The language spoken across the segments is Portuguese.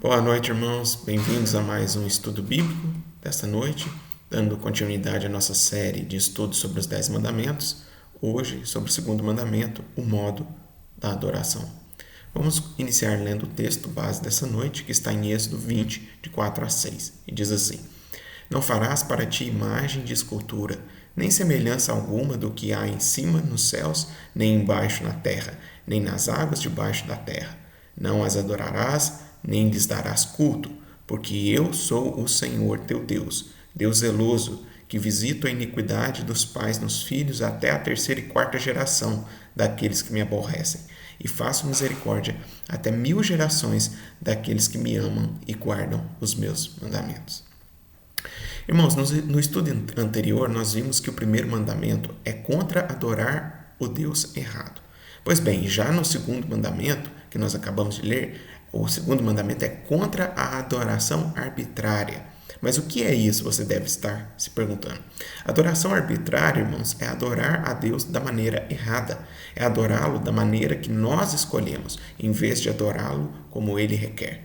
Boa noite, irmãos. Bem-vindos a mais um estudo bíblico desta noite, dando continuidade à nossa série de estudos sobre os 10 mandamentos. Hoje, sobre o segundo mandamento, o modo da adoração. Vamos iniciar lendo o texto base dessa noite, que está em Êxodo 20, de 4 a 6, e diz assim: Não farás para ti imagem de escultura, nem semelhança alguma do que há em cima nos céus, nem embaixo na terra, nem nas águas debaixo da terra. Não as adorarás, nem lhes darás culto, porque eu sou o Senhor teu Deus, Deus zeloso, que visito a iniquidade dos pais nos filhos até a terceira e quarta geração daqueles que me aborrecem, e faço misericórdia até 1000 gerações daqueles que me amam e guardam os meus mandamentos. Irmãos, no estudo anterior, nós vimos que o primeiro mandamento é contra adorar o Deus errado. Pois bem, já no segundo mandamento, que nós acabamos de ler, o segundo mandamento é contra a adoração arbitrária. Mas o que é isso? Você deve estar se perguntando. Adoração arbitrária, irmãos, é adorar a Deus da maneira errada. É adorá-lo da maneira que nós escolhemos, em vez de adorá-lo como ele requer.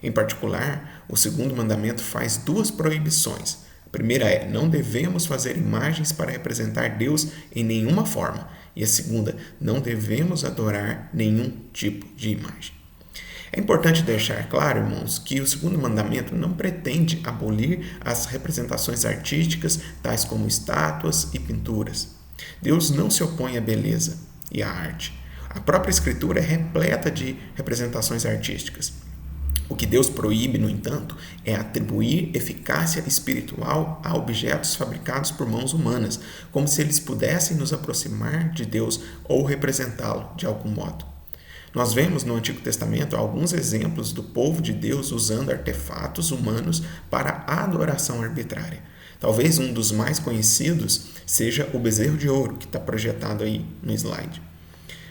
Em particular, o segundo mandamento faz duas proibições. A primeira é: não devemos fazer imagens para representar Deus em nenhuma forma. E a segunda: não devemos adorar nenhum tipo de imagem. É importante deixar claro, irmãos, que o segundo mandamento não pretende abolir as representações artísticas, tais como estátuas e pinturas. Deus não se opõe à beleza e à arte. A própria Escritura é repleta de representações artísticas. O que Deus proíbe, no entanto, é atribuir eficácia espiritual a objetos fabricados por mãos humanas, como se eles pudessem nos aproximar de Deus ou representá-lo de algum modo. Nós vemos no Antigo Testamento alguns exemplos do povo de Deus usando artefatos humanos para a adoração arbitrária. Talvez um dos mais conhecidos seja o bezerro de ouro, que está projetado aí no slide.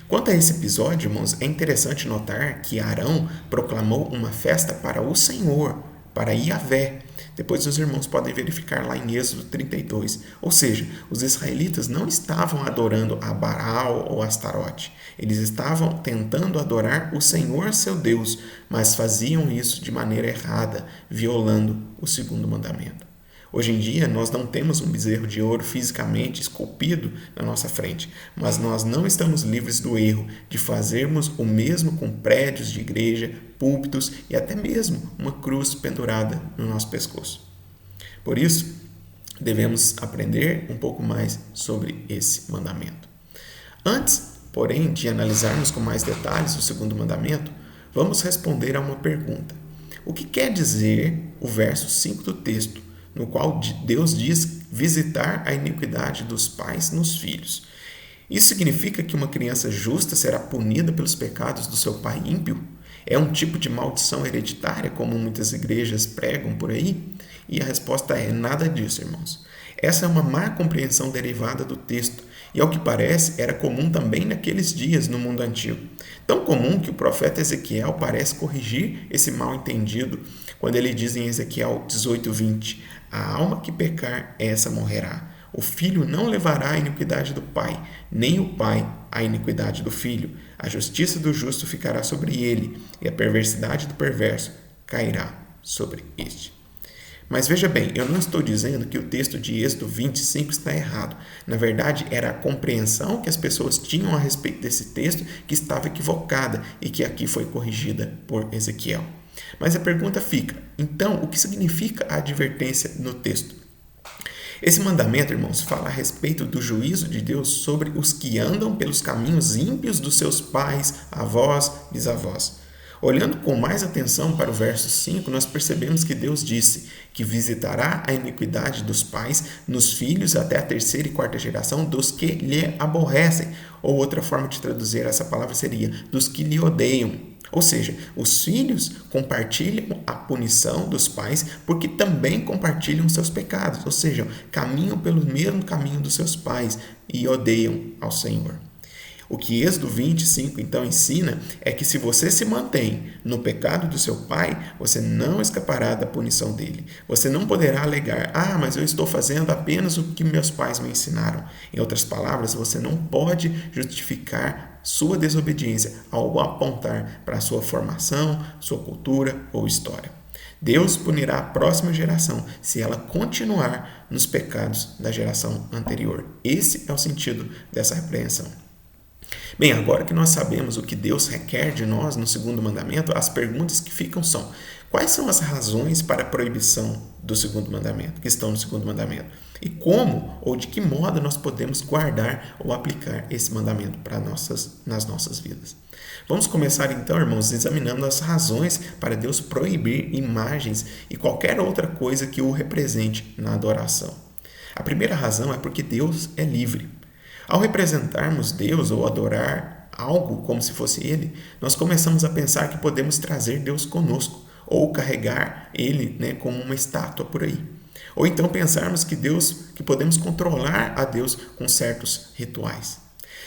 Quanto a esse episódio, irmãos, é interessante notar que Arão proclamou uma festa para o Senhor, para Yahvé. Depois os irmãos podem verificar lá em Êxodo 32. Ou seja, os israelitas não estavam adorando a Baal ou Astarote. Eles estavam tentando adorar o Senhor seu Deus, mas faziam isso de maneira errada, violando o segundo mandamento. Hoje em dia, nós não temos um bezerro de ouro fisicamente esculpido na nossa frente, mas nós não estamos livres do erro de fazermos o mesmo com prédios de igreja, púlpitos e até mesmo uma cruz pendurada no nosso pescoço. Por isso, devemos aprender um pouco mais sobre esse mandamento. Antes, porém, de analisarmos com mais detalhes o segundo mandamento, vamos responder a uma pergunta. O que quer dizer o verso 5 do texto, no qual Deus diz visitar a iniquidade dos pais nos filhos? Isso significa que uma criança justa será punida pelos pecados do seu pai ímpio? É um tipo de maldição hereditária, como muitas igrejas pregam por aí? E a resposta é: nada disso, irmãos. Essa é uma má compreensão derivada do texto, e ao que parece era comum também naqueles dias no mundo antigo. Tão comum que o profeta Ezequiel parece corrigir esse mal entendido quando ele diz em Ezequiel 18:20: A alma que pecar, essa morrerá. O filho não levará a iniquidade do pai, nem o pai a iniquidade do filho. A justiça do justo ficará sobre ele, e a perversidade do perverso cairá sobre este. Mas veja bem, eu não estou dizendo que o texto de Êxodo 25 está errado. Na verdade, era a compreensão que as pessoas tinham a respeito desse texto que estava equivocada e que aqui foi corrigida por Ezequiel. Mas a pergunta fica: então, o que significa a advertência no texto? Esse mandamento, irmãos, fala a respeito do juízo de Deus sobre os que andam pelos caminhos ímpios dos seus pais, avós, bisavós. Olhando com mais atenção para o verso 5, nós percebemos que Deus disse que visitará a iniquidade dos pais nos filhos até a terceira e quarta geração dos que lhe aborrecem. Ou outra forma de traduzir essa palavra seria dos que lhe odeiam. Ou seja, os filhos compartilham a punição dos pais porque também compartilham seus pecados, ou seja, caminham pelo mesmo caminho dos seus pais e odeiam ao Senhor. O que Êxodo 25 então ensina é que se você se mantém no pecado do seu pai, você não escapará da punição dele. Você não poderá alegar: mas eu estou fazendo apenas o que meus pais me ensinaram. Em outras palavras, você não pode justificar sua desobediência ao apontar para a sua formação, sua cultura ou história. Deus punirá a próxima geração se ela continuar nos pecados da geração anterior. Esse é o sentido dessa repreensão. Bem, agora que nós sabemos o que Deus requer de nós no segundo mandamento, as perguntas que ficam são: quais são as razões para a proibição do segundo mandamento, que estão no segundo mandamento? E como ou de que modo nós podemos guardar ou aplicar esse mandamento nas nossas vidas? Vamos começar então, irmãos, examinando as razões para Deus proibir imagens e qualquer outra coisa que o represente na adoração. A primeira razão é porque Deus é livre. Ao representarmos Deus ou adorar algo como se fosse Ele, nós começamos a pensar que podemos trazer Deus conosco ou carregar Ele, como uma estátua por aí. Ou então pensarmos que podemos controlar a Deus com certos rituais.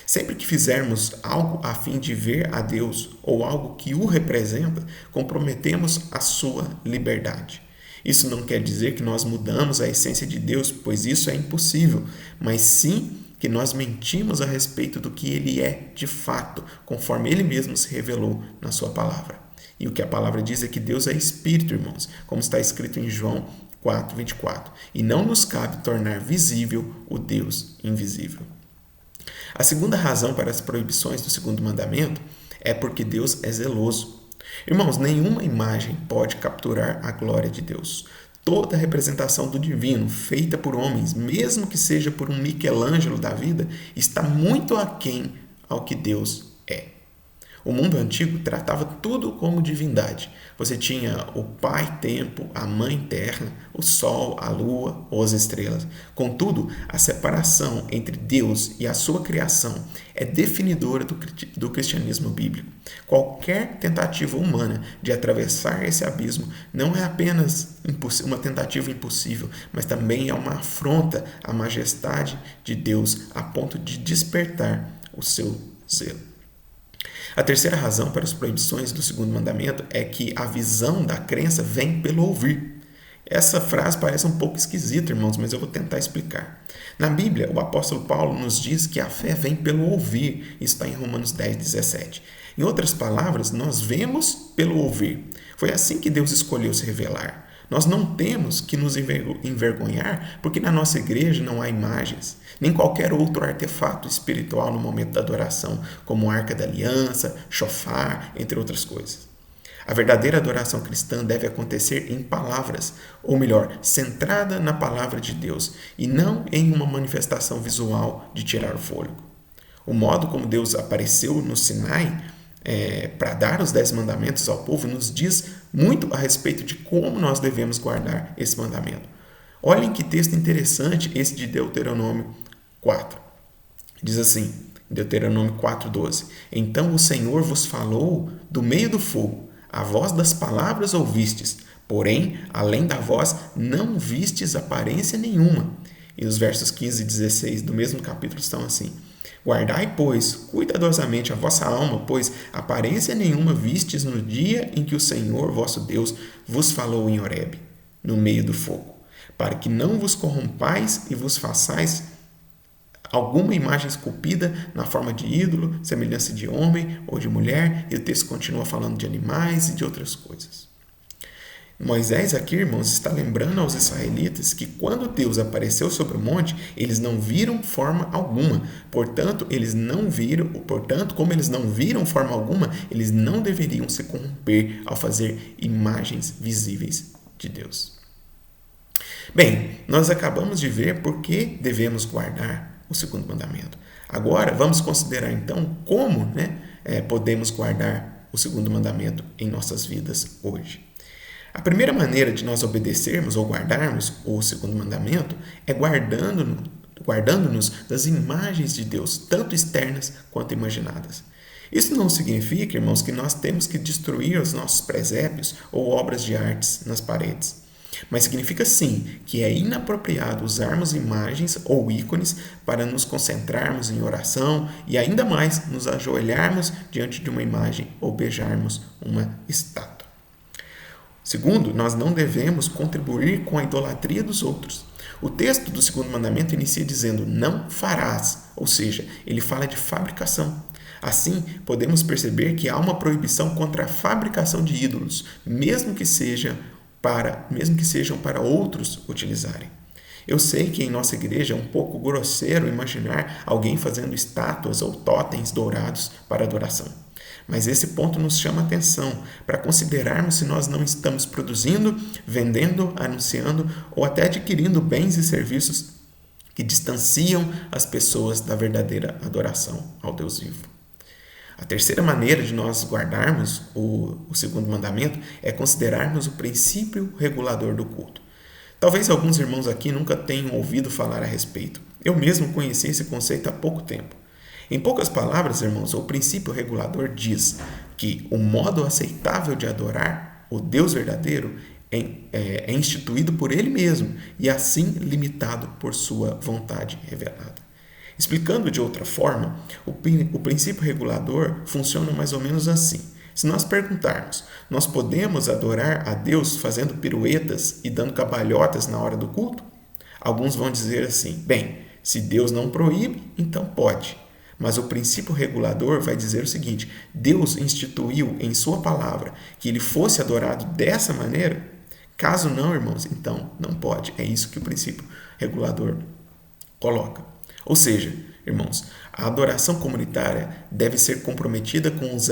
Sempre que fizermos algo a fim de ver a Deus ou algo que o representa, comprometemos a sua liberdade. Isso não quer dizer que nós mudamos a essência de Deus, pois isso é impossível, mas sim que nós mentimos a respeito do que Ele é de fato, conforme Ele mesmo se revelou na sua palavra. E o que a palavra diz é que Deus é Espírito, irmãos, como está escrito em João 4:24. E não nos cabe tornar visível o Deus invisível. A segunda razão para as proibições do segundo mandamento é porque Deus é zeloso. Irmãos, nenhuma imagem pode capturar a glória de Deus. Toda representação do divino, feita por homens, mesmo que seja por um Michelangelo da vida, está muito aquém ao que Deus é. O mundo antigo tratava tudo como divindade. Você tinha o Pai Tempo, a Mãe Terra, o Sol, a Lua ou as estrelas. Contudo, a separação entre Deus e a sua criação é definidora do cristianismo bíblico. Qualquer tentativa humana de atravessar esse abismo não é apenas uma tentativa impossível, mas também é uma afronta à majestade de Deus a ponto de despertar o seu zelo. A terceira razão para as proibições do segundo mandamento é que a visão da crença vem pelo ouvir. Essa frase parece um pouco esquisita, irmãos, mas eu vou tentar explicar. Na Bíblia, o apóstolo Paulo nos diz que a fé vem pelo ouvir. Isso está em Romanos 10:17. Em outras palavras, nós vemos pelo ouvir. Foi assim que Deus escolheu se revelar. Nós não temos que nos envergonhar porque na nossa igreja não há imagens, nem qualquer outro artefato espiritual no momento da adoração, como Arca da Aliança, chofar, entre outras coisas. A verdadeira adoração cristã deve acontecer em palavras, ou melhor, centrada na palavra de Deus, e não em uma manifestação visual de tirar o fôlego. O modo como Deus apareceu no Sinai para dar os 10 mandamentos ao povo nos diz muito a respeito de como nós devemos guardar esse mandamento. Olhem que texto interessante esse de Deuteronômio 4. Diz assim, Deuteronômio 4:12: Então o Senhor vos falou do meio do fogo, a voz das palavras ouvistes, porém, além da voz, não vistes aparência nenhuma. E os versos 15 e 16 do mesmo capítulo estão assim: Guardai, pois, cuidadosamente a vossa alma, pois aparência nenhuma vistes no dia em que o Senhor, vosso Deus, vos falou em Horebe, no meio do fogo, para que não vos corrompais e vos façais alguma imagem esculpida na forma de ídolo, semelhança de homem ou de mulher, e o texto continua falando de animais e de outras coisas. Moisés aqui, irmãos, está lembrando aos israelitas que quando Deus apareceu sobre o monte, eles não viram forma alguma. Portanto, como eles não viram forma alguma, eles não deveriam se corromper ao fazer imagens visíveis de Deus. Bem, nós acabamos de ver por que devemos guardar o segundo mandamento. Agora, vamos considerar então como podemos guardar o segundo mandamento em nossas vidas hoje. A primeira maneira de nós obedecermos ou guardarmos o segundo mandamento é guardando-nos das imagens de Deus, tanto externas quanto imaginadas. Isso não significa, irmãos, que nós temos que destruir os nossos presépios ou obras de artes nas paredes. Mas significa sim que é inapropriado usarmos imagens ou ícones para nos concentrarmos em oração e ainda mais nos ajoelharmos diante de uma imagem ou beijarmos uma estátua. Segundo, nós não devemos contribuir com a idolatria dos outros. O texto do segundo mandamento inicia dizendo, não farás, ou seja, ele fala de fabricação. Assim, podemos perceber que há uma proibição contra a fabricação de ídolos, mesmo que sejam para outros utilizarem. Eu sei que em nossa igreja é um pouco grosseiro imaginar alguém fazendo estátuas ou totens dourados para adoração. Mas esse ponto nos chama a atenção para considerarmos se nós não estamos produzindo, vendendo, anunciando ou até adquirindo bens e serviços que distanciam as pessoas da verdadeira adoração ao Deus vivo. A terceira maneira de nós guardarmos o segundo mandamento é considerarmos o princípio regulador do culto. Talvez alguns irmãos aqui nunca tenham ouvido falar a respeito. Eu mesmo conheci esse conceito há pouco tempo. Em poucas palavras, irmãos, o princípio regulador diz que o modo aceitável de adorar o Deus verdadeiro é instituído por Ele mesmo e assim limitado por sua vontade revelada. Explicando de outra forma, o princípio regulador funciona mais ou menos assim. Se nós perguntarmos, nós podemos adorar a Deus fazendo piruetas e dando cambalhotas na hora do culto? Alguns vão dizer assim, bem, se Deus não proíbe, então pode. Mas o princípio regulador vai dizer o seguinte, Deus instituiu em sua palavra que ele fosse adorado dessa maneira? Caso não, irmãos, então não pode. É isso que o princípio regulador coloca. Ou seja, irmãos, a adoração comunitária deve ser comprometida com os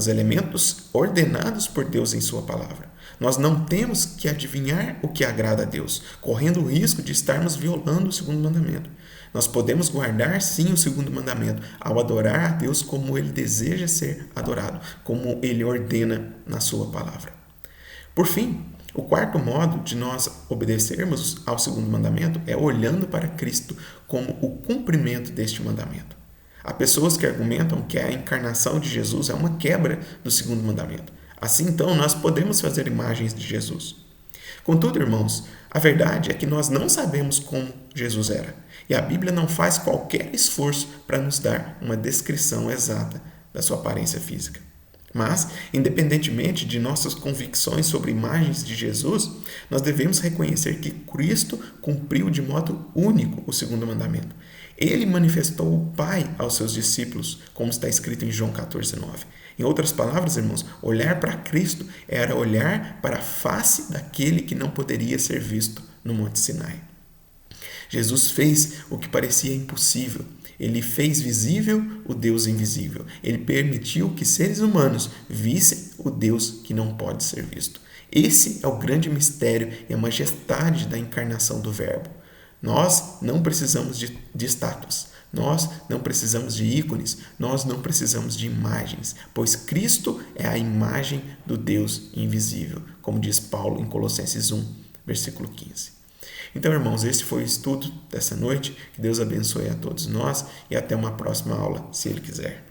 elementos ordenados por Deus em sua palavra. Nós não temos que adivinhar o que agrada a Deus, correndo o risco de estarmos violando o segundo mandamento. Nós podemos guardar sim o segundo mandamento ao adorar a Deus como Ele deseja ser adorado, como Ele ordena na sua palavra. Por fim, o quarto modo de nós obedecermos ao segundo mandamento é olhando para Cristo como o cumprimento deste mandamento. Há pessoas que argumentam que a encarnação de Jesus é uma quebra do segundo mandamento. Assim, então, nós podemos fazer imagens de Jesus. Contudo, irmãos, a verdade é que nós não sabemos como Jesus era. E a Bíblia não faz qualquer esforço para nos dar uma descrição exata da sua aparência física. Mas, independentemente de nossas convicções sobre imagens de Jesus, nós devemos reconhecer que Cristo cumpriu de modo único o segundo mandamento. Ele manifestou o Pai aos seus discípulos, como está escrito em João 14:9. Em outras palavras, irmãos, olhar para Cristo era olhar para a face daquele que não poderia ser visto no Monte Sinai. Jesus fez o que parecia impossível. Ele fez visível o Deus invisível. Ele permitiu que seres humanos vissem o Deus que não pode ser visto. Esse é o grande mistério e a majestade da encarnação do Verbo. Nós não precisamos de estátuas. Nós não precisamos de ícones. Nós não precisamos de imagens, pois Cristo é a imagem do Deus invisível, como diz Paulo em Colossenses 1, versículo 15. Então, irmãos, esse foi o estudo dessa noite. Que Deus abençoe a todos nós e até uma próxima aula, se Ele quiser.